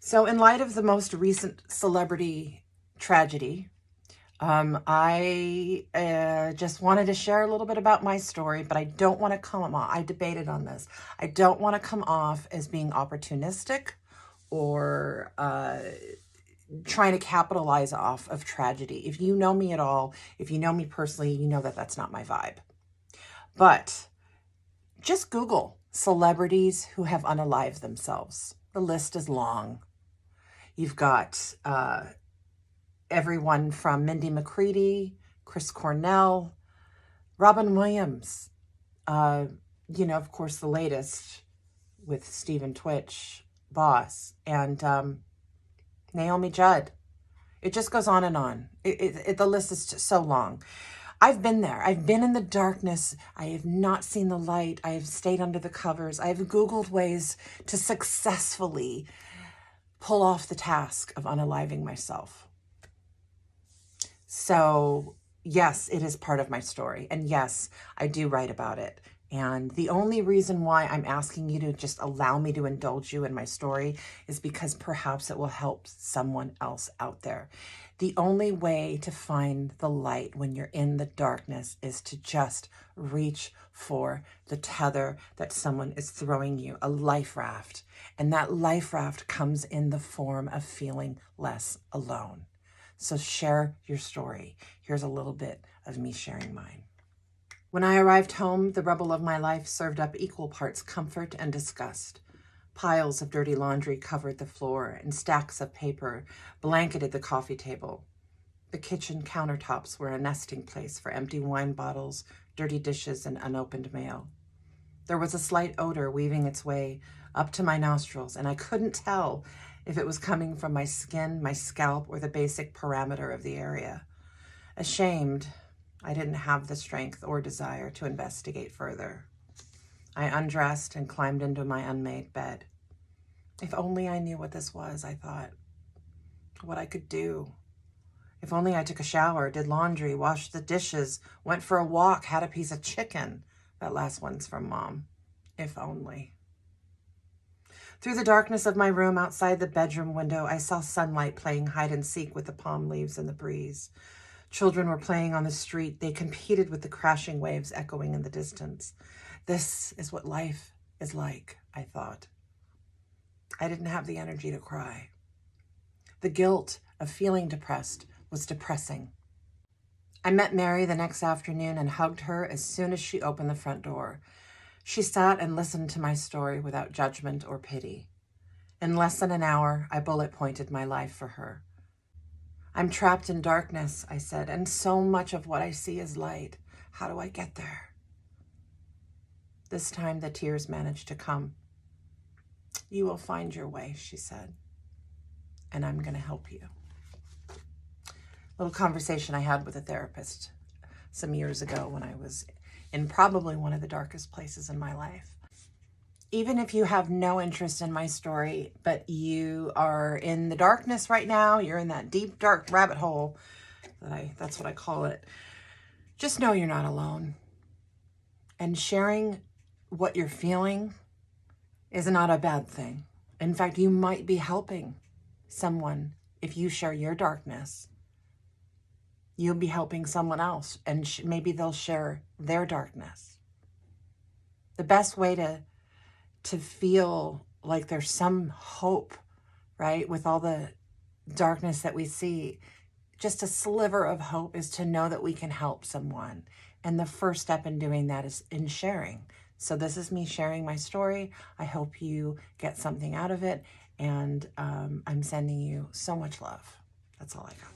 So in light of the most recent celebrity tragedy, I just wanted to share a little bit about my story, but I don't want to come off, I debated on this. I don't want to come off as being opportunistic or trying to capitalize off of tragedy. If you know me at all, if you know me personally, you know that that's not my vibe. But just Google celebrities who have unalived themselves. The list is long. You've got everyone from Mindy McCready, Chris Cornell, Robin Williams, of course, the latest with Stephen Twitch, Boss, and Naomi Judd. It just goes on and on. The list is just so long. I've been there. I've been in the darkness. I have not seen the light. I have stayed under the covers. I have Googled ways to successfully pull off the task of unaliving myself. So yes, it is part of my story. And yes, I do write about it. And the only reason why I'm asking you to just allow me to indulge you in my story is because perhaps it will help someone else out there. The only way to find the light when you're in the darkness is to just reach for the tether that someone is throwing you, a life raft. And that life raft comes in the form of feeling less alone. So share your story. Here's a little bit of me sharing mine. When I arrived home, the rubble of my life served up equal parts comfort and disgust. Piles of dirty laundry covered the floor, and stacks of paper blanketed the coffee table. The kitchen countertops were a nesting place for empty wine bottles, dirty dishes, and unopened mail. There was a slight odor weaving its way up to my nostrils, and I couldn't tell if it was coming from my skin, my scalp, or the basic parameter of the area. Ashamed, I didn't have the strength or desire to investigate further. I undressed and climbed into my unmade bed. If only I knew what this was, I thought. What I could do. If only I took a shower, did laundry, washed the dishes, went for a walk, had a piece of chicken. That last one's from Mom. If only. Through the darkness of my room outside the bedroom window, I saw sunlight playing hide and seek with the palm leaves in the breeze. Children were playing on the street. They competed with the crashing waves echoing in the distance. This is what life is like, I thought. I didn't have the energy to cry. The guilt of feeling depressed was depressing. I met Mary the next afternoon and hugged her as soon as she opened the front door. She sat and listened to my story without judgment or pity. In less than an hour, I bullet pointed my life for her. I'm trapped in darkness, I said, and so much of what I see is light. How do I get there? This time the tears managed to come. You will find your way, she said, and I'm going to help you. Little conversation I had with a therapist some years ago when I was in probably one of the darkest places in my life. Even if you have no interest in my story, but you are in the darkness right now, you're in that deep, dark rabbit hole, that's what I call it, just know you're not alone. And sharing what you're feeling is not a bad thing. In fact, you might be helping someone if you share your darkness. You'll be helping someone else, and maybe they'll share their darkness. The best way to feel like there's some hope, right, with all the darkness that we see, just a sliver of hope is to know that we can help someone. And the first step in doing that is in sharing. So this is me sharing my story. I hope you get something out of it. And I'm sending you so much love. That's all I got.